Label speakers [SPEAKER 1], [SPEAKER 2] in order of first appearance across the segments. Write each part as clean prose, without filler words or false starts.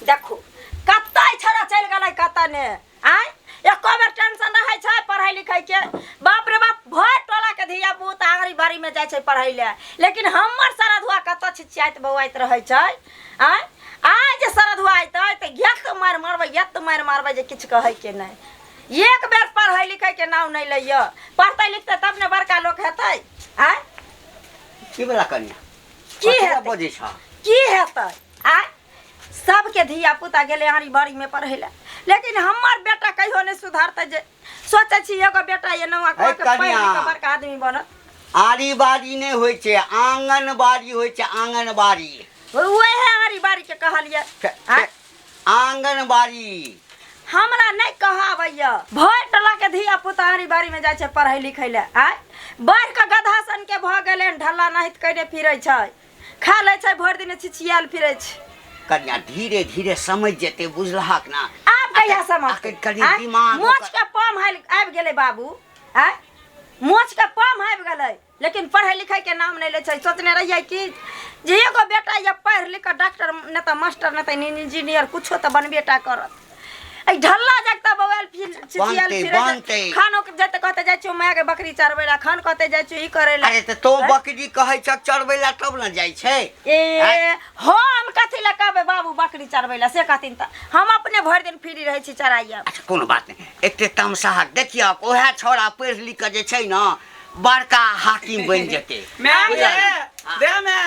[SPEAKER 1] देखो कतई छोरा चल गलै कत ने आय एको बेर टेंशन रहै छै पढ़ाई लिखाई के बाप रे बाप भर टोला के धिया पुता आगरी बारी में जाय छै पढ़ै ले लेकिन हमर सरधुआ कत छिछियात बौआइत रहै छै आय आज सरधुआ आइतै त यत मार मारबै जे किछ कहै के नहीं एक बेर पढ़ै लिखै के नाम नहीं लइय पढ़तै लिखतै तब ने बड़का लोग हेतै आय
[SPEAKER 2] की बला कन्या
[SPEAKER 1] की हेतै
[SPEAKER 2] बजे छ
[SPEAKER 1] की हेतै आय सबके धिया पुता गेले आरी बारी में पढ़ै ले लेकिन हमर बेटा कहियो नहीं सुधारतै जे सोचै छी एगो बेटा ये नौवा के पढ़ लिख बड़का आदमी बनत
[SPEAKER 2] आरी बारी नहीं होय छै आंगनबाड़ी होय छै आंगनबाड़ी
[SPEAKER 1] ओहे आरी बारी के कहलिए
[SPEAKER 2] आंगनबाड़ी
[SPEAKER 1] हमरा नहीं कहावैया भर टोला के धिया पुता आरी बारी में जाय छै पढ़ै लिखै ले आय बाढ़ के गधा सन के भ गेलै ढल्ला नहीं करे फिरै छै खा ले छै भर दिन छिछियाल फिरै छै
[SPEAKER 2] कन्या धीरे धीरे समझ जेते बुझलहक ना
[SPEAKER 1] आप कहिया समझ
[SPEAKER 2] दिमाग
[SPEAKER 1] मोच के पम आबि गेलै बाबू आय मोच के पम आबि गेलै लेकिन पढ़ै लिखै के नाम नहीं ले छै सोचने रहिए कि जे एगो बेटा या पढ़ लिख डॉक्टर ने त मास्टर ने त इंजीनियर कुछो त बनबेटा करत आई ढल्ला जगता बवाल छिछियाल फिरे खानो के जते कहते जाय छी माय के बकरी चरबैला खान कहते जाय छी ई करेला
[SPEAKER 2] अरे त तो बकरी कहै छ चरबैला तब न जाय छै
[SPEAKER 1] ए हम कथि ला कहबे बाबू बकरी चरबैला से कहथिन त हम अपने भर दिन फ्री रहै छी चराइया
[SPEAKER 2] अच्छा कोनो बात नहीं एकटे तमसा देखियो ओहे छोरा पढ़ लिख के जे छै न बड़का हाकिम बन जेते
[SPEAKER 3] दे में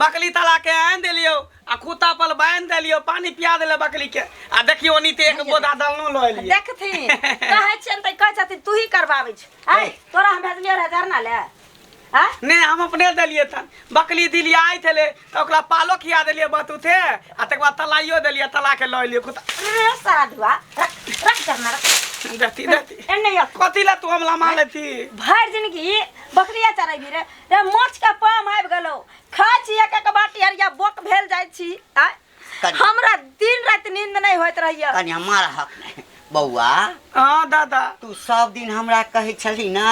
[SPEAKER 3] बकरी तला के आन देलियो आ खूता पर बांध देलियो पानी पिया देले बकरी के आ देखियो नीते एक बोधा दलनो ल एलिए
[SPEAKER 1] देखथिन कहै छियन त कहै छथिन तू ही करबाबै छ आय तोरा हम भेजलियो रे धरना ले हां
[SPEAKER 3] नहीं हम अपने देलिए तन बकरी दिलिए आई थले त ओकरा पालो खिया देलिए बतू थे आ तक बाद तलाइयो देलिए तला के ल एलिए खूता
[SPEAKER 1] रे साधुआ रख करना
[SPEAKER 3] देती
[SPEAKER 1] एने
[SPEAKER 3] कथि ला तू हमला माले थी
[SPEAKER 1] भर जिंदगी बकरिया चराइबी रे मोच के पाम आबि गेलो खाइ छी एक एक बाटी हरिया बोक भेल जाय छी आय हमरा दिन रात नींद नहीं होइत रहिया
[SPEAKER 2] कनी हमारा हक नहीं बौआ
[SPEAKER 3] हां दादा
[SPEAKER 2] तू सब दिन हमरा कहै छली ना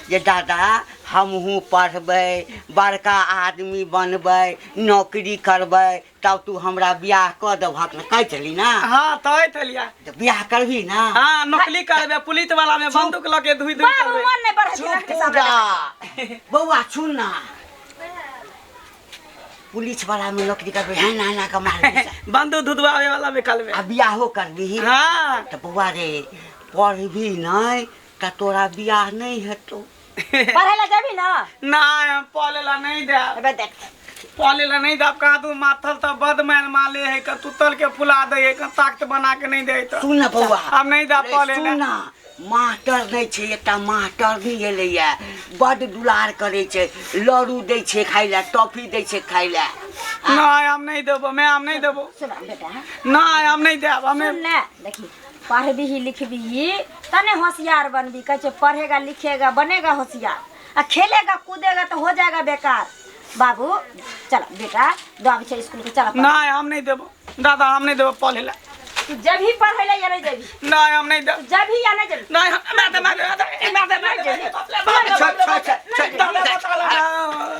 [SPEAKER 2] जे दादा हमहू पढ़बै बड़का आदमी बनबै नौकरी करबै तब तू हमरा बियाह क देबहक न कहै छली ना
[SPEAKER 3] हां तय थलिया
[SPEAKER 2] त बियाह करबी ना
[SPEAKER 3] हां नौकरी करबे पुलिस वाला में बंदूक लगे धुई
[SPEAKER 1] बाबू मन नहीं बढ़ै
[SPEAKER 2] बौआ सुन ना पुलिस वाला में नौकरी करबे है ना कमाल
[SPEAKER 3] बंदूक धुदवावे वाला में करबे
[SPEAKER 2] आ बियाहो करबी
[SPEAKER 3] हां
[SPEAKER 2] त बौआ रे पढ़बी नहीं त तोरा बियाह नहीं हेतौ
[SPEAKER 1] पढ़े ला जाबी ना
[SPEAKER 3] ना पढ़ेला नहीं दे
[SPEAKER 1] अबे देख
[SPEAKER 3] पढ़ेला नहीं दे कहा तू माथल त बदमैन माले है क तू तल के फुला दे है क ताकत बना के नहीं दे त
[SPEAKER 2] सुन ना बौआ
[SPEAKER 3] अब नहीं दे पढ़ेला
[SPEAKER 2] सुन ना मास्टर नहीं छै एकटा मास्टर भी एलैया बड दुलार करे छै लड़ू दै छै खाइ ला टॉफी दै छै खाइ ला
[SPEAKER 3] ना हम नहीं देबो मैं हम नहीं देबो
[SPEAKER 1] सुन बेटा
[SPEAKER 3] ना हम नहीं देब हमें
[SPEAKER 1] सुन ना देखी पढ़बी ही लिखबी तने होशियार बनबी कह छे पढ़ेगा लिखेगा बनेगा होशियार आ खेलेगा कूदेगा तो हो जाएगा बेकार बाबू चल बेटा दो छे स्कूल के चल
[SPEAKER 3] ना हम नहीं देबो दादा हम नहीं देबो पढ़ेला
[SPEAKER 1] तू जब ही पढ़ेला या नहीं जबी
[SPEAKER 3] ना हम नहीं देब
[SPEAKER 1] जब ही या नहीं जबी
[SPEAKER 3] ना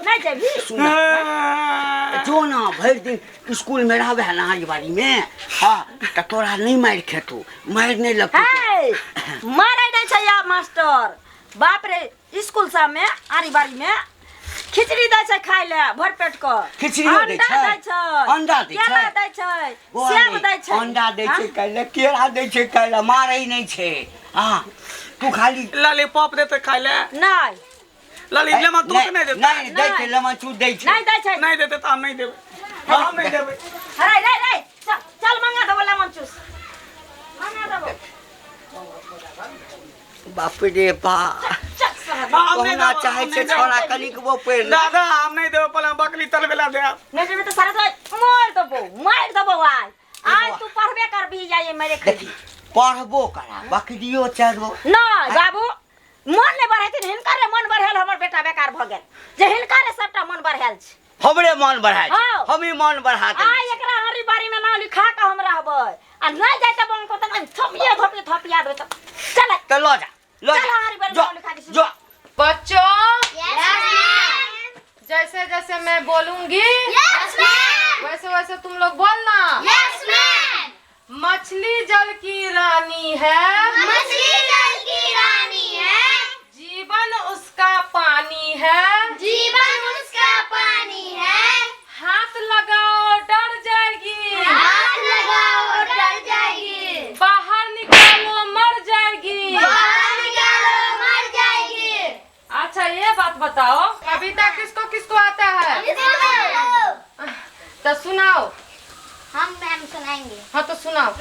[SPEAKER 1] नहीं जबी
[SPEAKER 2] जो ना भर दिन स्कूल में रहबे है ना बारी में हां त तोरा नहीं मार खेतू मार नहीं लगतौ
[SPEAKER 1] मारे नहीं छै या मास्टर बाप रे स्कूल सा में आरी बारी में खिचड़ी दै छै खाइ ले भर पेट क
[SPEAKER 2] खिचड़ियो दै छै अंडा दै छै
[SPEAKER 1] केला दै छै सेब दै छै
[SPEAKER 2] अंडा दै छै काइले केला दै छै काइले मारै नहीं छै हां तू खाली
[SPEAKER 3] लॉलीपॉप देते खाइ ले
[SPEAKER 1] नहीं
[SPEAKER 3] लॉली लेमन दूध नहीं देते
[SPEAKER 2] नहीं दै छै लेमन चूड़ दै छै
[SPEAKER 1] नहीं दै छै
[SPEAKER 3] नहीं देते तो हम नहीं देबे हम नहीं देबे
[SPEAKER 1] रे चल मंगा दो लेमन जूस मंगा दो
[SPEAKER 2] बाप रे बा कहना चाहे छे छोरा कनिक वो पे
[SPEAKER 3] दादा हम नहीं देबो पहले बकरी तलबेला दे
[SPEAKER 1] नहीं देबे तो सारा तो मार दबो आज तू पढ़बे करबी जाए मेरे खदी
[SPEAKER 2] पढ़बो करा बकरियो चरबो
[SPEAKER 1] नहीं बाबू मन नहीं बढ़ैतिन हिनका रे मन बढ़ेल हमर बेटा बेकार भ गेल जे हिनका रे सबटा मन बढ़ेल छ
[SPEAKER 2] हमरे मन बढ़ाय हम ही मन बढ़ा दे
[SPEAKER 1] आ एकरा हरी बारी में नाम लिखा के हम रहबै आ नहीं जाय त बंको त थपिया दे त चल
[SPEAKER 2] त लो जा
[SPEAKER 1] चल हरी बारी में लिखा दे
[SPEAKER 2] जो
[SPEAKER 4] बच्चों
[SPEAKER 5] यस मैम
[SPEAKER 4] जैसे जैसे मैं बोलूंगी
[SPEAKER 5] यस मैम
[SPEAKER 4] वैसे वैसे तुम लोग बोलना
[SPEAKER 5] यस मैम
[SPEAKER 4] मछली जल की रानी है,
[SPEAKER 5] मछली जल की रानी है,
[SPEAKER 4] जीवन उसका पानी है,
[SPEAKER 5] जीवन उसका पानी है,
[SPEAKER 4] हाथ लगाओ डर जाएगी,
[SPEAKER 5] हाथ लगाओ डर जाएगी,
[SPEAKER 4] बाहर निकालो मर जाएगी।
[SPEAKER 5] बाहर निकालो मर जाएगी।
[SPEAKER 4] अच्छा ये बात बताओ, कविता किसको किसको आता है? तो सुनाओ।
[SPEAKER 5] हम मैम सुनाएंगे।
[SPEAKER 4] हाँ तो सुनाओ।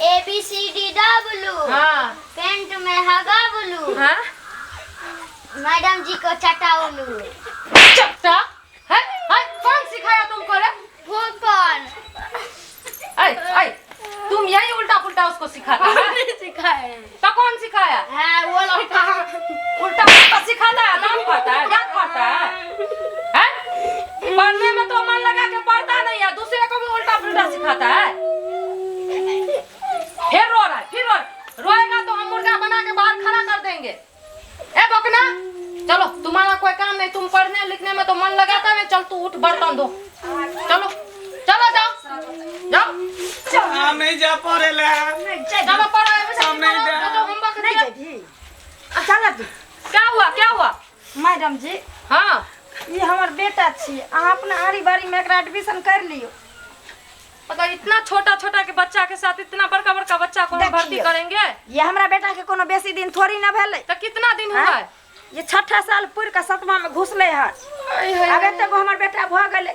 [SPEAKER 5] ABCDW।
[SPEAKER 4] हाँ
[SPEAKER 5] पेंट में हगा बुलू।
[SPEAKER 4] हाँ
[SPEAKER 5] मैडम जी को चटाउलू।
[SPEAKER 4] चपटा है? कौन सिखाया तुमको रे?
[SPEAKER 5] फूफन।
[SPEAKER 4] ऐ तुम यही उल्टा पुल्टा उसको सिखाता है?
[SPEAKER 5] सिखाए।
[SPEAKER 4] तो कौन सिखाया?
[SPEAKER 5] है वो लड़का।
[SPEAKER 4] उल्टा पुल्टा सिखाता है, दांत खाता है, दांत खाता है? पढ़ने में तो मन लगा के पढ़ता नहीं है, दूसरे को भी उल्टा पुल्टा सिखाता है। फिर रो रहा है, फिर रोएगा तो हम मुर्गा बना के बाहर खड़ा कर देंगे। ए बकना, चलो तुम्हारा कोई काम नहीं, तुम पढ़ने लिखने में तो मन लगाता है। चल तू उठ बर्तन धो, चलो चलो जाओ जाओ।
[SPEAKER 3] हम नहीं जा पड़े ले।
[SPEAKER 4] चलो पढ़ो,
[SPEAKER 3] हम नहीं जा।
[SPEAKER 4] जो होमवर्क
[SPEAKER 1] नहीं
[SPEAKER 4] दिया।
[SPEAKER 1] जाइए। चल तू।
[SPEAKER 4] क्या हुआ?
[SPEAKER 1] मैडम जी,
[SPEAKER 4] हाँ
[SPEAKER 1] ये हमार बेटा छी, अहाँ अपना आरी बारी में एकरा एडमिशन कर लियो।
[SPEAKER 4] मतलब इतना छोटा छोटा के बच्चा के साथ इतना बड़का बड़का बच्चा को हम
[SPEAKER 1] देखियो।
[SPEAKER 4] भर्ती करेंगे?
[SPEAKER 1] ये हमरा बेटा के कोनो बेसी दिन थोड़ी ना भेले।
[SPEAKER 4] तो कितना दिन हुआ है?
[SPEAKER 1] ये 6 साल पूर के 7वां में घुसले है। अब एते हमर बेटा भ गेले,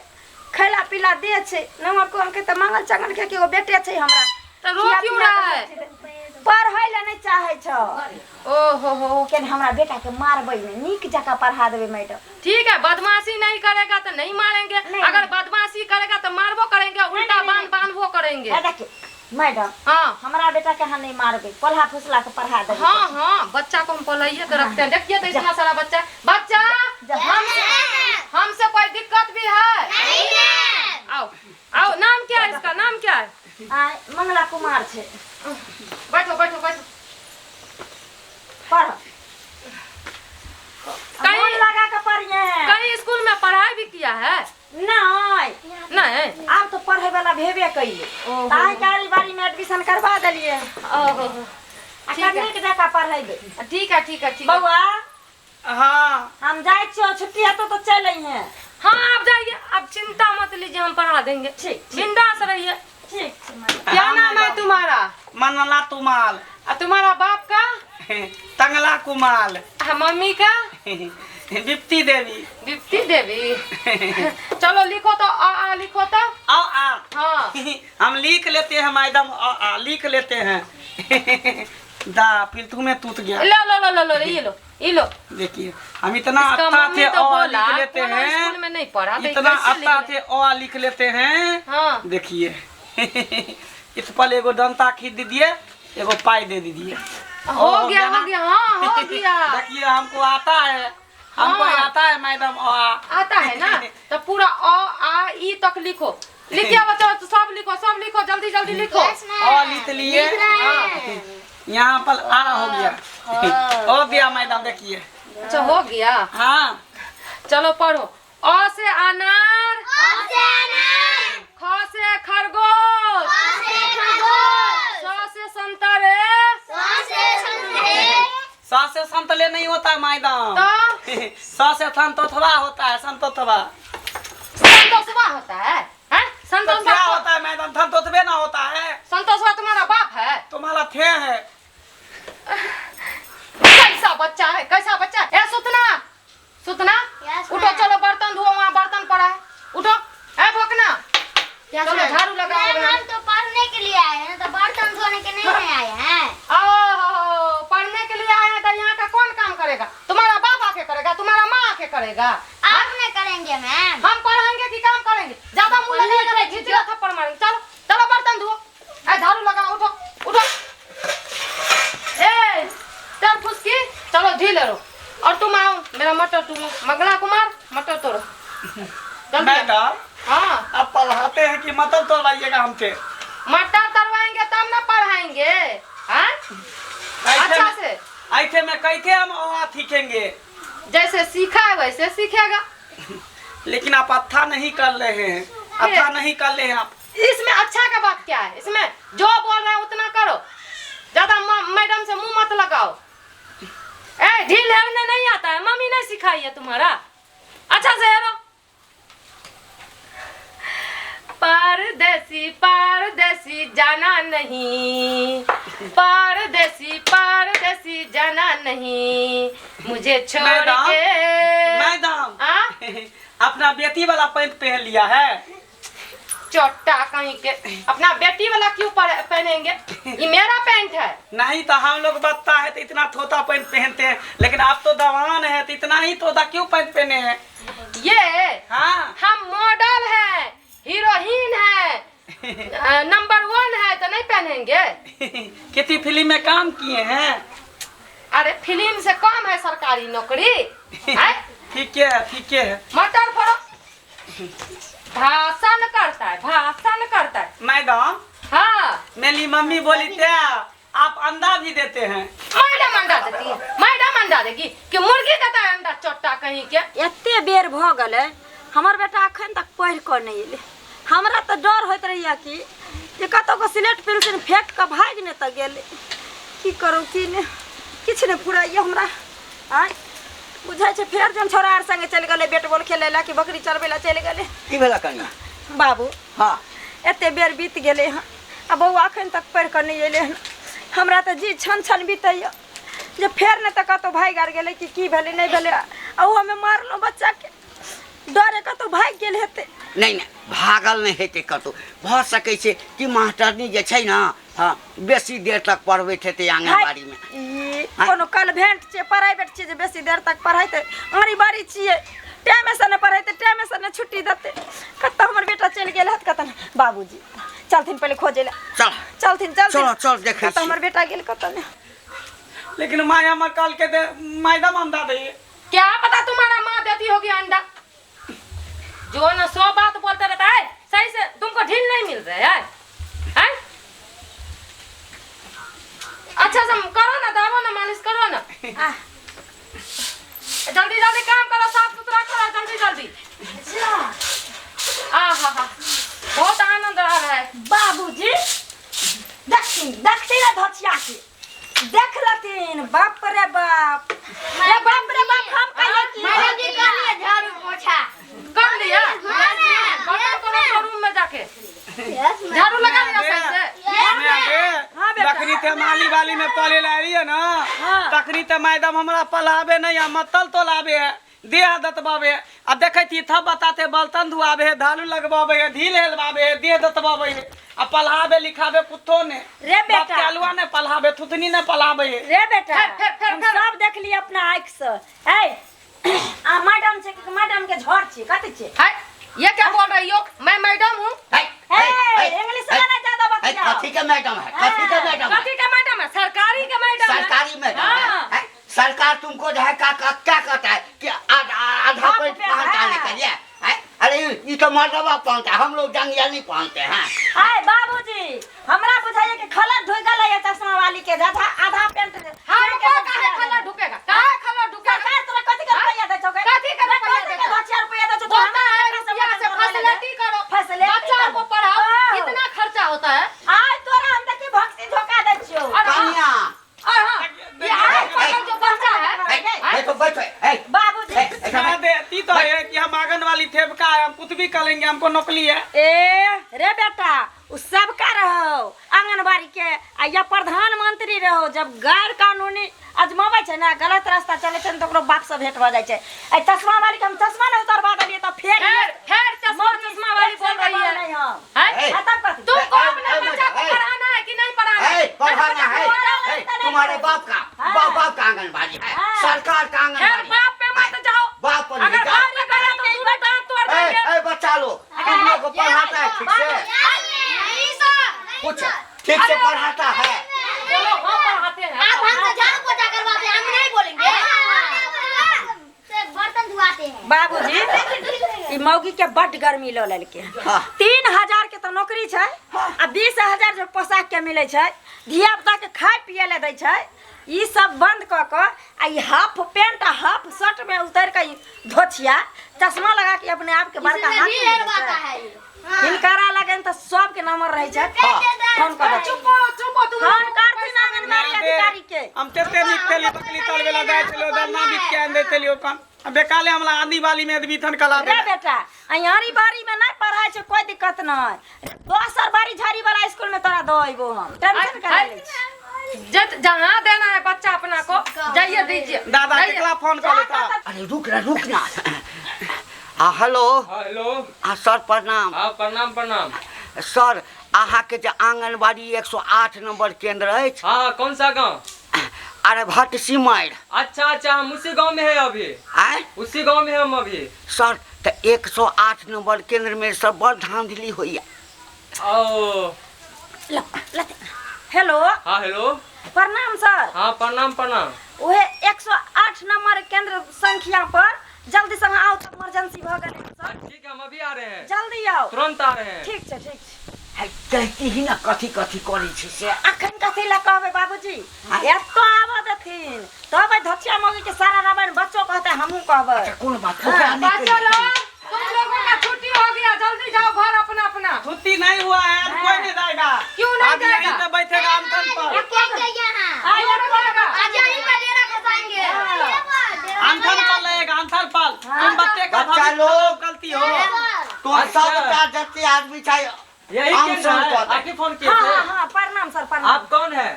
[SPEAKER 1] खैला पीला दे छे, नमक को हमके त मांगल चंगल के एगो बेटे छे हमरा।
[SPEAKER 4] तो रो क्यों रहा है?
[SPEAKER 1] पढ़ै ले नहीं चाहे छ।
[SPEAKER 4] ओहो
[SPEAKER 1] के हमरा बेटा के मारबै नहीं, नीक जका पढ़ा देबे मैडम।
[SPEAKER 4] ठीक है, बदमाशी नहीं करेगा तो नहीं मारेंगे,
[SPEAKER 1] नहीं।
[SPEAKER 4] अगर बदमाशी करेगा तो मारबो करेंगे, उल्टा बांध वो करेंगे।
[SPEAKER 1] ए देखिए मैडम,
[SPEAKER 4] हाँ
[SPEAKER 1] हमरा बेटा के हम नहीं मारबै, पढ़ा फुसला के पढ़ा देबे।
[SPEAKER 4] हाँ बच्चा को हम पलाइए तो रखते हैं। देखिए तो इतना सारा बच्चा हमसे कोई दिक्कत भी है?
[SPEAKER 5] नहीं मैम।
[SPEAKER 4] आओ नाम क्या है इसका? नाम क्या है?
[SPEAKER 1] मंगला कुमार छे।
[SPEAKER 4] बैठो
[SPEAKER 1] पढ़।
[SPEAKER 4] कहीं
[SPEAKER 1] लगा के पढ़िए।
[SPEAKER 4] कहीं स्कूल में पढ़ाई भी किया है? नहीं
[SPEAKER 1] आप तो पढ़े वाला भेबे कइले, ताई कारी बारी में एडमिशन करवा देलिए।
[SPEAKER 4] ओहो
[SPEAKER 1] ठीक है जका पढ़ाइबे।
[SPEAKER 4] ठीक है
[SPEAKER 1] बउआ
[SPEAKER 3] हाँ
[SPEAKER 1] हम जाए छियो, छुट्टी है तो चल हैं।
[SPEAKER 4] हाँ आप जाइए, आप चिंता मत लीजिए, हम पढ़ा देंगे।
[SPEAKER 1] ठीक।
[SPEAKER 4] बिंदास रहिए।
[SPEAKER 1] ठीक।
[SPEAKER 4] क्या नाम है तुम्हारा?
[SPEAKER 3] मनला तुमाल।
[SPEAKER 4] और तुम्हारा बाप का?
[SPEAKER 3] तंगला कुमाल।
[SPEAKER 4] मम्मी का?
[SPEAKER 3] बिप्ती देवी।
[SPEAKER 4] बिप्ती देवी। चलो लिखो तो आ लिखो तो।
[SPEAKER 3] आओ आ।
[SPEAKER 4] हाँ
[SPEAKER 3] हम लिख लेते हैं मैडम, आ लिख लेते हैं। दा फिर तुम्हें टूट गया।
[SPEAKER 4] लो ये लो।
[SPEAKER 3] देखिए हम इतना
[SPEAKER 4] इसका
[SPEAKER 3] अच्छा
[SPEAKER 4] मम्मी
[SPEAKER 3] थे
[SPEAKER 4] तो
[SPEAKER 3] ओ
[SPEAKER 4] बोला,
[SPEAKER 3] लिख लेते
[SPEAKER 4] कोनो
[SPEAKER 3] हैं,
[SPEAKER 4] स्कूल में नहीं पढ़ा तो
[SPEAKER 3] इतना
[SPEAKER 4] कैसे
[SPEAKER 3] अच्छा
[SPEAKER 4] लिख ले?
[SPEAKER 3] थे ओ लिख लेते हैं।
[SPEAKER 4] हाँ
[SPEAKER 3] देखिए इस पर एगो डंटा खींच दीजिए, एगो पाई दे दीजिए।
[SPEAKER 4] हो
[SPEAKER 3] ओ,
[SPEAKER 4] गया
[SPEAKER 3] ना?
[SPEAKER 4] हो गया। हाँ हो गया।
[SPEAKER 3] देखिए हमको आता है, हमको
[SPEAKER 4] हाँ।
[SPEAKER 3] आता है मैडम ओ आ।
[SPEAKER 4] आता है ना? तो पूरा अ आ ई तक लिखो। लिखिए बच्चों, तो सब लिखो जल्दी लिखो।
[SPEAKER 3] ओ लिख लिए। हाँ। यहाँ पर आ हो गया। हो गया मैडम देखिए।
[SPEAKER 4] अच्छा हो गया।
[SPEAKER 3] हाँ
[SPEAKER 4] चलो पढ़ो। अ से अनार, ख से खरगोश, स से संतरे,
[SPEAKER 3] स से संतले नहीं होता है मैडम।
[SPEAKER 4] तो
[SPEAKER 3] स से संतोषवा होता है, संतोषवा।
[SPEAKER 4] संतोषवा होता है? हैं?
[SPEAKER 3] तो
[SPEAKER 4] संतोषवा
[SPEAKER 3] क्या होता है मैडम? संतोषवे ना होता है।
[SPEAKER 4] संतोषवा तुम्हारा बाप है?
[SPEAKER 3] तुम्हारा थे है।
[SPEAKER 4] कैसा बच्चा है? ए सुतना
[SPEAKER 5] Yes,
[SPEAKER 4] उठो,
[SPEAKER 5] ma'am.
[SPEAKER 4] चलो बर्तन धो, वहाँ बर्तन पड़ा है, उठो। ए भोकना, चलो झाड़ू लगाओ।
[SPEAKER 5] हम तो पढ़ने के लिए आए हैं, तो बर्तन धोने के नहीं आए हैं।
[SPEAKER 4] ओहो, पढ़ने के लिए आए हैं तो यहाँ का कौन काम करेगा? तुम्हारा बाप आके करेगा, तुम्हारा माँ आके करेगा?
[SPEAKER 5] आप नहीं करेंगे मैम।
[SPEAKER 4] हम पढ़ाएंगे कि काम करेंगे? ज्यादा मुँह लगेगा तो घिचड़ा थप्पड़ मारेंगे। चलो बर्तन धो, झाड़ू लगाओ, उठो। ए चल फुसकी, चलो ढीले रहो। और तुम आओ, मेरा मटर तुम मंगला कुमार मटर तोड़ो जल्दी।
[SPEAKER 3] मैडम
[SPEAKER 4] हाँ
[SPEAKER 3] आप पढ़ाते हैं कि मतलब तोड़वाइएगा हमसे?
[SPEAKER 4] मटर तोड़वाएंगे तब ना पढ़ाएंगे। हाँ अच्छा से
[SPEAKER 3] ऐसे में कैसे हम वहाँ सीखेंगे?
[SPEAKER 4] जैसे सीखा है वैसे सीखेगा।
[SPEAKER 3] लेकिन आप अच्छा नहीं कर रहे हैं, अच्छा नहीं कर रहे हैं आप।
[SPEAKER 4] इसमें अच्छा का बात क्या है? इसमें जो बोल रहे हैं उतना करो, ज्यादा मैडम से मुंह मत लगाओ। ए ढील हेरने नहीं आता है, मम्मी ने सिखाई है तुम्हारा। अच्छा से हेरो। परदेसी परदेसी जाना नहीं, परदेसी परदेसी जाना नहीं, मुझे छोड़
[SPEAKER 3] मैडम,
[SPEAKER 4] के।
[SPEAKER 3] मैडम
[SPEAKER 4] आ?
[SPEAKER 3] अपना बेटी वाला पैंट पहन लिया है।
[SPEAKER 4] चोटा कहीं के, अपना बेटी वाला क्यों पहनेंगे? ये मेरा पैंट है।
[SPEAKER 3] नहीं तो हम लोग बत्ता है तो इतना थोड़ा पैंट पहनते हैं, लेकिन आप तो दवान है तो इतना ही थोड़ा क्यों पैंट पहने हैं?
[SPEAKER 4] ये
[SPEAKER 3] हाँ
[SPEAKER 4] हम मॉडल है, हीरोइन है, नंबर 1 है तो नहीं पहनेंगे?
[SPEAKER 3] कितनी फिल्म में काम किए हैं?
[SPEAKER 4] अरे फिल्म से कम है सरकारी नौकरी।
[SPEAKER 3] ठीक है ठीक है।
[SPEAKER 4] मटर फोड़ो। भाषण करता है, भाषण करता है।
[SPEAKER 3] मैडम,
[SPEAKER 4] हाँ
[SPEAKER 3] मेरी मम्मी बोली थे आप अंडा भी देते हैं।
[SPEAKER 4] मैडम अंडा देती है, मैडम अंडा देगी कि मुर्गी देता है अंडा? चोटा कहीं के।
[SPEAKER 1] एते बेर भ गए हमर बेटा अखन तक पढ़ कर नहीं एले। हमरा तो डर होत रहिया कि जे कतो को सिलेट पेंसिल फेंक के भाग ने त गेले। की करू की ने किछ ने फुराइए हमरा। आ बुझाइ छै फेर जन छोरा आर संगे चल गेले बैट बॉल खेले ला कि बकरी चरबे ला चल गेले।
[SPEAKER 2] की भेला कन्या?
[SPEAKER 1] बाबू
[SPEAKER 2] हाँ
[SPEAKER 1] एते बेर बीत गेले हँ, आ बौआ अखन तक पढ़ कर नहीं एले हँ। हमरा तो जी छन छन बीतैया जे फेर ने त कतो भाग आर गेले कि की भेले नहीं भेले। आ ओ हमें मारलो बच्चा के डरे कतो भाग गेल हेते।
[SPEAKER 2] नहीं नहीं भागल नहीं हेते कतो। भ सकै छै कि मास्टरनी जे छै ना, हाँ बेसी देर तक पढ़बैत हेते आंगनबाड़ी में।
[SPEAKER 1] ई कोनो कन्वेंट छै, प्राइवेट छै जे बेसी देर तक पढ़ाइते। आंगनबाड़ी बाड़ी छियै, टाइम से न पढ़ाइते, टाइम से न छुट्टी देते। कत हमर बेटा चल गेल हत कत। बाबूजी चलथिन पहले खोजे ला।
[SPEAKER 2] चल
[SPEAKER 1] चलथिन चलथिन।
[SPEAKER 2] चलो चल देखे
[SPEAKER 1] कत हमर बेटा गेल कत ने।
[SPEAKER 3] लेकिन माया हमर कल के दे मैडम अंडा दे।
[SPEAKER 4] क्या पता तुम्हारा माँ देती होगी अंडा। जो ना 100 बात बोलते रहता है, सही से तुमको ढील नहीं मिल रहा है, हैं? अच्छा से करो ना, दाबो ना, मालिश करो ना। जल्दी जल्दी काम करो, साफ सुथरा करो, जल्दी जल्दी। आहा बहुत आनंद आ रहा है।
[SPEAKER 1] बाबूजी देखती रे धचिया के देख लतीन। बाप रे बाप, रे बाप रे बाप। हम कहिए कि
[SPEAKER 5] मैडम जी कर लिए झाड़ू पोछा।
[SPEAKER 4] कर लिया? बर्तन करो रूम में जाके, झाड़ू लगा लिया सही से। हाँ बेटा।
[SPEAKER 3] तकरी ते माली वाली में पले ला रही है ना,
[SPEAKER 1] हाँ।
[SPEAKER 3] तकरी ते मैडम हमरा पलावे नहीं है, मतल तो लावे है, देह दतबावे है। अब देखे थी था बताते बर्तन धुआवे है, धालू लगवावे है, ढील हेलवावे है, देह दतबावे है। अब पल्हावे लिखावे कुत्तो ने,
[SPEAKER 1] रे बेटा।
[SPEAKER 3] बाप केलुआ ने पल्हावे, थुतनी ने पल्हावे है।
[SPEAKER 1] रे बेटा
[SPEAKER 4] फिर।
[SPEAKER 1] हम सब देख लिए अपना आँख से। ए आ मैडम से मैडम के झड़ छी कथि छी?
[SPEAKER 4] है ये क्या बोल रही हो? मैं मैडम हूँ।
[SPEAKER 1] इंग्लिश में ना ज्यादा बतियाओ।
[SPEAKER 2] कथी के मैडम है? कथी के मैडम है?
[SPEAKER 4] कथी का मैडम है? सरकारी का मैडम है।
[SPEAKER 2] सरकारी मैडम
[SPEAKER 4] हाँ।
[SPEAKER 2] है? सरकार तुमको जो है क्या कहता है कि आधा पैंट पहनने के लिए? अरे ये तो मर्दवा पहनता है, हम लोग जंगिया नहीं पहनते हैं।
[SPEAKER 1] आय बाबूजी हमरा बुझाइए कि खलत धोइ गेलै है चश्मा वाली के आधा पेंट।
[SPEAKER 4] हाँ काहे खला ढुकेगा? काहे खला ढुकेगा?
[SPEAKER 1] सरकार तोरा कथि के रुपया दै छौ?
[SPEAKER 4] कथी के रुपया दै छौ?
[SPEAKER 1] 2000 रुपया दै छौ।
[SPEAKER 4] बोलता है रुपया से फैसिलिटी करो, बच्चा को पढ़ाओ। कितना खर्चा होता है?
[SPEAKER 1] आय तोरा हम देखी भक्ति धोखा दै छियो।
[SPEAKER 4] और हाँ,
[SPEAKER 2] कन्या
[SPEAKER 4] और हाँ, ये आगे पढ़ो जो बच्चा है।
[SPEAKER 2] बैठो बैठो।
[SPEAKER 1] बाबूजी
[SPEAKER 3] कहा देती तो है कि हम आंगनवाड़ी थे का हम कुछ भी करेंगे, हमको नौकरी है।
[SPEAKER 1] ए रे बेटा उ सबका रहो आंगनबाड़ी के, आ या प्रधानमंत्री रहो। जब गैर कानूनी अजमावे छै ना, गलत रास्ता चले छै तो ओकरो बाप से भेंट भ जाय छै। ए चश्मा वाली के हम चश्मा नहीं उतारवा देलिए तो फिर
[SPEAKER 4] चश्मा वाली बोल रही है।
[SPEAKER 1] नहीं हम
[SPEAKER 4] हैं?
[SPEAKER 1] तब कथि?
[SPEAKER 4] तुमको अपने बच्चा को पढ़ाना है कि नहीं पढ़ाना है?
[SPEAKER 2] पढ़ाना है तुम्हारे बाप का, बाप का आंगनबाड़ी है, सरकार का
[SPEAKER 4] खैर
[SPEAKER 2] आंगनबाड़ी।
[SPEAKER 4] बाप पे मत जाओ।
[SPEAKER 2] बाप पर
[SPEAKER 4] अगर
[SPEAKER 2] नहीं जाओ।
[SPEAKER 4] बाप ने कहा तो पूरा दांत तोड़ देंगे।
[SPEAKER 2] बच्चा लोग तुम लोग को पढ़ाता है ठीक से? कुछ ठीक से पढ़ाता है?
[SPEAKER 4] बोलो हाँ पढ़ाते हैं।
[SPEAKER 5] आप हमसे झाड़ू पोछा करवाते हैं, हम नहीं बोलेंगे। बर्तन धुआते हैं।
[SPEAKER 1] बाबूजी ई मौगी के बड गर्मी ल लेलके।
[SPEAKER 2] हाँ।
[SPEAKER 1] 3000 के तो नौकरी छै, आ 20000 जो पोशाक के मिले छै, धिया पुता के खाए पिए ले दै छै। ई सब बंद क के आ ई हाफ पैंट आ हाफ शर्ट में उतर के धोछिया चश्मा लगा के अपने आप के बड़का
[SPEAKER 5] इसमें भी हेरवाता है ये।
[SPEAKER 1] हिनकारा लगन तो सब के नंबर रहे छै। फोन कर दे।
[SPEAKER 4] चुप तुम
[SPEAKER 1] फोन करती ना आंगनबाड़ी अधिकारी के।
[SPEAKER 3] हम तेते निकतेली बकली तल बेला जाय चलो दलना बिक के आन देतेली ओकन बेकाले हमला आदि वाली में एडमिशन कला दे
[SPEAKER 1] रे बेटा अयारी बारी में नहीं पढ़ाई छै कोई दिक्कत नहीं। दोसर बारी झाड़ी वाला स्कूल में तोरा दइबो हम टेंशन करा ले छी।
[SPEAKER 4] जहाँ देना है बच्चा अपना को जाइए दीजिए।
[SPEAKER 3] दादा केकला फोन कर लेता।
[SPEAKER 2] अरे रुक ना हेलो
[SPEAKER 6] हेलो।
[SPEAKER 2] सर प्रणाम।
[SPEAKER 6] हाँ प्रणाम प्रणाम।
[SPEAKER 2] सर अहाँके जे आंगनबाड़ी 108 नंबर केंद्र अछि।
[SPEAKER 6] हाँ कौन सा गांव?
[SPEAKER 2] अरे भट्ट सिमैर।
[SPEAKER 6] अच्छा अच्छा हम उसी गांव में है अभी।
[SPEAKER 2] आय
[SPEAKER 6] उसी गांव में हम अभी।
[SPEAKER 2] सर तो 108 नंबर केंद्र में सर बड़ धांधली होइए।
[SPEAKER 6] ओ
[SPEAKER 1] हेलो
[SPEAKER 6] हाँ हेलो।
[SPEAKER 1] प्रणाम सर।
[SPEAKER 6] हाँ प्रणाम प्रणाम।
[SPEAKER 1] ओहे 108 नंबर केंद्र संख्या पर जल्दी से आओ तो इमरजेंसी भ गेल सर।
[SPEAKER 6] ठीक है हम अभी आ रहे हैं।
[SPEAKER 1] जल्दी आओ।
[SPEAKER 6] तुरंत आ रहे हैं।
[SPEAKER 1] ठीक छै ठीक छै।
[SPEAKER 2] है कहती ही ना कथी करै छै से।
[SPEAKER 1] अखन कथी ला कहबै बाबूजी एतो आबऽ देथिन तब धचिया मौगी के सारा रामायण बच्चों कहते हमहू कहबै।
[SPEAKER 2] कोन बात ओकरा नहीं
[SPEAKER 4] बच्चों
[SPEAKER 2] कही।
[SPEAKER 4] लोग तुम लोगों का छुट्टी हो गया जल्दी जाओ घर अपना अपना।
[SPEAKER 3] छुट्टी नहीं हुआ है अब कोई नहीं जाएगा।
[SPEAKER 4] क्यों नहीं
[SPEAKER 3] अब यहीं
[SPEAKER 4] जाएगा?
[SPEAKER 3] पे बैठेगा अंकल पर। अंकल पर लगेगा अंकल पर। तुम बच्चे का
[SPEAKER 2] बच्चा
[SPEAKER 3] भविष्य
[SPEAKER 2] लोग।
[SPEAKER 3] गलती हो।
[SPEAKER 2] तो
[SPEAKER 6] अच्छा।
[SPEAKER 2] सबका जते आदमी चाहिए
[SPEAKER 6] यही
[SPEAKER 2] हम
[SPEAKER 6] केंद्र
[SPEAKER 2] सब
[SPEAKER 6] है।
[SPEAKER 2] कहते हैं।
[SPEAKER 6] आप ही फोन किए
[SPEAKER 1] हाँ
[SPEAKER 6] थे?
[SPEAKER 1] हाँ हाँ प्रणाम सर प्रणाम।
[SPEAKER 6] आप कौन है?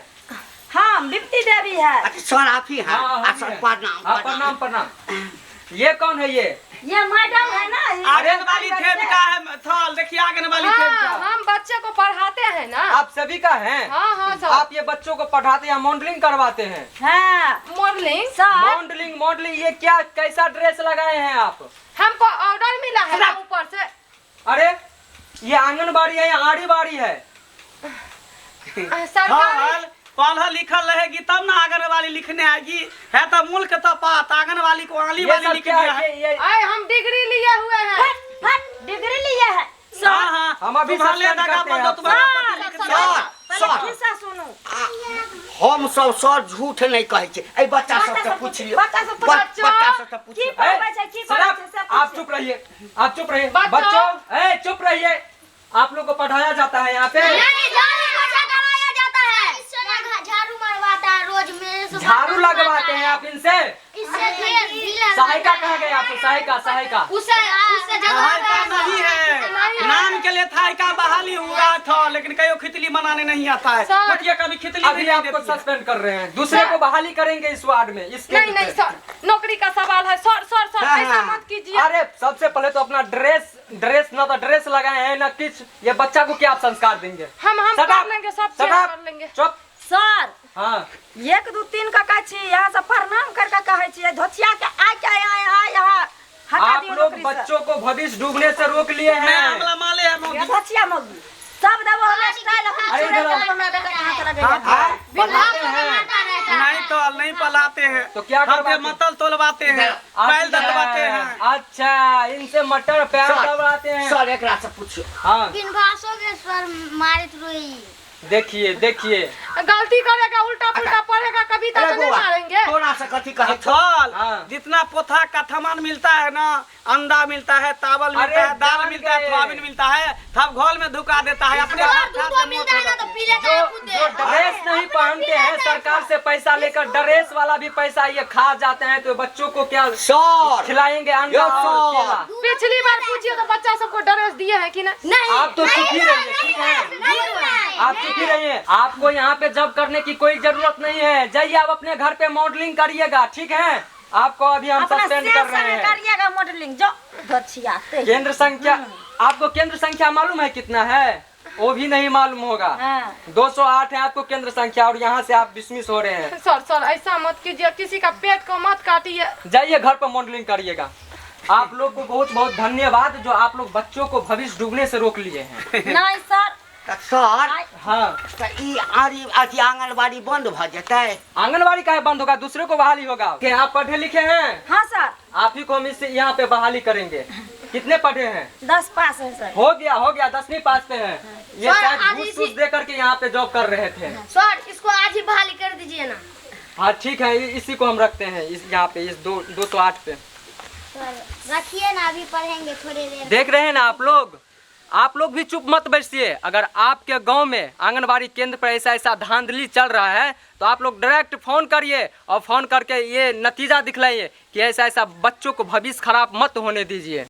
[SPEAKER 1] हाँ बिप्ती देवी है।
[SPEAKER 2] अच्छा सर आप ही हैं।
[SPEAKER 6] हाँ, हम
[SPEAKER 2] सर
[SPEAKER 6] हैं।
[SPEAKER 2] प्रणाम
[SPEAKER 6] हाँ प्रणाम प्रणाम। ये कौन है ये?
[SPEAKER 1] ये मैडम है ना ये
[SPEAKER 3] आंगन वाली खेत का है थल देखिए आंगन वाली खेत
[SPEAKER 4] हाँ,
[SPEAKER 3] का।
[SPEAKER 4] हम बच्चे को पढ़ाते हैं ना।
[SPEAKER 6] आप सभी का है?
[SPEAKER 4] हाँ हाँ सर।
[SPEAKER 6] आप ये बच्चों को पढ़ाते हैं मॉडलिंग करवाते हैं?
[SPEAKER 1] हाँ
[SPEAKER 4] मॉडलिंग
[SPEAKER 1] सर
[SPEAKER 6] मॉडलिंग ये क्या कैसा ड्रेस लगाए हैं आप?
[SPEAKER 4] हमको ऑर्डर मिला है ना ऊपर से।
[SPEAKER 6] अरे ये आंगनबाड़ी है या आड़ी बाड़ी है?
[SPEAKER 4] सरकारी
[SPEAKER 3] पढ़ल लिखल रहेगी तब ना आंगन वाली लिखने आएगी। है तो मुल्क तो पात आंगन वाली को आली
[SPEAKER 6] ये
[SPEAKER 3] वाली
[SPEAKER 6] सब
[SPEAKER 3] लिख
[SPEAKER 6] क्या
[SPEAKER 3] दिया
[SPEAKER 6] है?
[SPEAKER 3] है।
[SPEAKER 6] ये
[SPEAKER 4] हम डिग्री लिए हुए हैं।
[SPEAKER 1] डिग्री लिए है
[SPEAKER 3] हाँ हाँ
[SPEAKER 6] हम अभी
[SPEAKER 3] तुम्हारे
[SPEAKER 6] सस्पेंड
[SPEAKER 3] जगह
[SPEAKER 6] करते
[SPEAKER 3] पर
[SPEAKER 6] हैं
[SPEAKER 3] तो
[SPEAKER 6] आपको।
[SPEAKER 3] तुम्हारा पति लिख दिया।
[SPEAKER 1] पहले
[SPEAKER 2] सर
[SPEAKER 1] खिस्सा सुनो।
[SPEAKER 2] हम सब सर झूठ नहीं कहै छै। ए बच्चा सब से पूछ लियो।
[SPEAKER 1] बच्चा सब पूछ-
[SPEAKER 2] बच्चा सब से पूछ
[SPEAKER 1] की
[SPEAKER 2] लियो।
[SPEAKER 1] पढ़बै छै की पढ़बै छै से
[SPEAKER 6] आप
[SPEAKER 1] पूछ।
[SPEAKER 6] चुप रहिए। आप चुप रहिए।
[SPEAKER 4] बच्चों।
[SPEAKER 6] बच्चों चुप रहिए। आप लोग को पढ़ाया जाता है यहाँ पे?
[SPEAKER 5] झाड़ू मरवाता है रोज मेरे से।
[SPEAKER 6] झाड़ू लगवाते हैं आप इनसे?
[SPEAKER 5] इससे ढीला
[SPEAKER 6] सहायिका कहा गया आपको? सहायिका
[SPEAKER 5] उससे
[SPEAKER 3] सहायिका नहीं है नाम के लिए सहायिका बहाली हुआ था लेकिन कहीं खिचड़ी बनाने नहीं आता है।
[SPEAKER 4] सर।
[SPEAKER 3] कुटिया कभी खिचड़ी भी
[SPEAKER 6] अभी
[SPEAKER 3] नहीं
[SPEAKER 6] आपको
[SPEAKER 3] देती है।
[SPEAKER 6] सस्पेंड कर रहे हैं। दूसरे को बहाली करेंगे इस वार्ड में। इस
[SPEAKER 4] नहीं
[SPEAKER 6] केंद्र
[SPEAKER 4] नहीं
[SPEAKER 6] पे।
[SPEAKER 4] सर नौकरी का सवाल है। सर सर सर
[SPEAKER 2] हाँ,
[SPEAKER 4] ऐसा
[SPEAKER 2] हाँ।
[SPEAKER 4] मत कीजिए।
[SPEAKER 6] अरे सबसे पहले तो अपना ड्रेस ना तो ड्रेस लगाए हैं ना कुछ। ये बच्चा को क्या आप संस्कार देंगे?
[SPEAKER 4] हम
[SPEAKER 6] Shut
[SPEAKER 4] कर
[SPEAKER 6] up!
[SPEAKER 4] लेंगे सब
[SPEAKER 6] Shut
[SPEAKER 4] चेंज
[SPEAKER 6] up!
[SPEAKER 4] कर लेंगे।
[SPEAKER 6] चुप।
[SPEAKER 1] सर
[SPEAKER 6] हाँ
[SPEAKER 1] 1 2 3 का कहै छी यहाँ से प्रणाम करके कहै छी धोचिया के आय के आय यहाँ हटा
[SPEAKER 6] आप
[SPEAKER 1] दियो
[SPEAKER 6] लोग
[SPEAKER 1] नौकरी से।
[SPEAKER 6] बच्चों को भविष्य डूबने से रोक लिए
[SPEAKER 3] मैं
[SPEAKER 6] हैं।
[SPEAKER 3] अमला माले है
[SPEAKER 1] ये
[SPEAKER 3] मौगी।
[SPEAKER 1] धचिया मौगी सब देबो हमें स्टाइल अपन
[SPEAKER 6] अरे
[SPEAKER 1] चूड़े
[SPEAKER 6] इधर आओ।
[SPEAKER 1] देबो हमें देखा हाथ लगे
[SPEAKER 6] हाँ, पढ़ाते हैं।
[SPEAKER 3] नहीं तो नहीं पलाते हैं
[SPEAKER 6] तो क्या
[SPEAKER 3] हम
[SPEAKER 6] करवाते
[SPEAKER 3] पे मतल तोलवाते हैं बैल दतवाते हैं।
[SPEAKER 6] अच्छा इनसे मटर प्याज
[SPEAKER 2] सर,
[SPEAKER 6] दबाते हैं।
[SPEAKER 2] सर एकरा से पूछियो।
[SPEAKER 6] हाँ
[SPEAKER 5] बिन भाषो के स्वर मारित रोई।
[SPEAKER 6] देखिए देखिए
[SPEAKER 4] गलती करेगा उल्टा पुल्टा पढ़ेगा कभी तो
[SPEAKER 2] अरे
[SPEAKER 4] नहीं
[SPEAKER 2] बुआ
[SPEAKER 4] मारेंगे।
[SPEAKER 2] तोरा से कथी कहै छौ?
[SPEAKER 3] फल
[SPEAKER 6] हाँ।
[SPEAKER 3] जितना पोथा का सामान मिलता है ना अंडा मिलता है चावल मिलता
[SPEAKER 6] अरे
[SPEAKER 3] है दाल
[SPEAKER 6] जान
[SPEAKER 3] मिलता है
[SPEAKER 6] गए।
[SPEAKER 3] सोयाबीन मिलता है सब घोल में धुका देता है अपने हाथ से मुंह
[SPEAKER 5] मिलता है ना तो
[SPEAKER 3] धो
[SPEAKER 5] पी लेता
[SPEAKER 6] जो
[SPEAKER 5] है खुद
[SPEAKER 6] जो ड्रेस नहीं पहनते हैं सरकार से पैसा लेकर ड्रेस वाला भी पैसा ये खा जाते हैं तो बच्चों को क्या
[SPEAKER 2] सर
[SPEAKER 6] खिलाएंगे अंडा
[SPEAKER 2] यो
[SPEAKER 6] और
[SPEAKER 2] सर।
[SPEAKER 6] केला?
[SPEAKER 4] पिछली बार पूछिए तो बच्चा सबको ड्रेस दिए हैं कि नहीं।
[SPEAKER 6] आप तो चुप ही रहिए ठीक है। आप चुप ही रहिए। आपको यहाँ पे जॉब करने की कोई जरूरत नहीं है। जाइए आप अपने घर पे मॉडलिंग करिएगा ठीक है। आपको अभी हम
[SPEAKER 1] अपना
[SPEAKER 6] सस्पेंड कर
[SPEAKER 1] सेल्स
[SPEAKER 6] रहे
[SPEAKER 1] में
[SPEAKER 6] हैं।
[SPEAKER 1] करिएगा मॉडलिंग जो धचिया ते
[SPEAKER 6] केंद्र संख्या आपको केंद्र संख्या मालूम है कितना है? वो भी नहीं मालूम होगा।
[SPEAKER 1] हाँ
[SPEAKER 6] 208 है आपको केंद्र संख्या और यहाँ से आप डिसमिस हो रहे हैं।
[SPEAKER 4] सर सर ऐसा मत कीजिए किसी का पेट को मत काटिए।
[SPEAKER 6] जाइए घर पर मॉडलिंग करिएगा। आप लोग को बहुत बहुत धन्यवाद जो आप लोग बच्चों को भविष्य डूबने से रोक लिए हैं।
[SPEAKER 1] नहीं सर
[SPEAKER 2] सर
[SPEAKER 6] हाँ
[SPEAKER 2] त ई आरी अथी आंगनबाड़ी बंद भ जेतै?
[SPEAKER 6] आंगनबाड़ी का बंद होगा दूसरे को बहाली होगा। क्या आप पढ़े लिखे हैं?
[SPEAKER 1] हाँ सर
[SPEAKER 6] आप ही को हम इससे यहाँ पे बहाली करेंगे। कितने पढ़े हैं?
[SPEAKER 1] 10 पास है सर।
[SPEAKER 6] हो गया 10वीं पास पे हैं। ये
[SPEAKER 5] सर,
[SPEAKER 6] शायद
[SPEAKER 5] आज
[SPEAKER 6] घूस
[SPEAKER 5] इसी-
[SPEAKER 6] फूस दे करके यहाँ पे जॉब कर रहे थे।
[SPEAKER 5] सर इसको आज ही बहाली कर दीजिए ना।
[SPEAKER 6] हाँ ठीक है इसी को हम रखते हैं इस यहाँ पे इस 208 पे।
[SPEAKER 5] सर रखिए ना अभी पढ़ेंगे थोड़ी देर।
[SPEAKER 6] देख रहे हैं ना आप लोग आप लोग भी चुप मत बैठिए। अगर आपके गांव में आंगनबाड़ी केंद्र पर ऐसा ऐसा धांधली चल रहा है तो आप लोग डायरेक्ट फ़ोन करिए और फ़ोन करके ये नतीजा दिखलाइए कि ऐसा ऐसा बच्चों को भविष्य खराब मत होने दीजिए।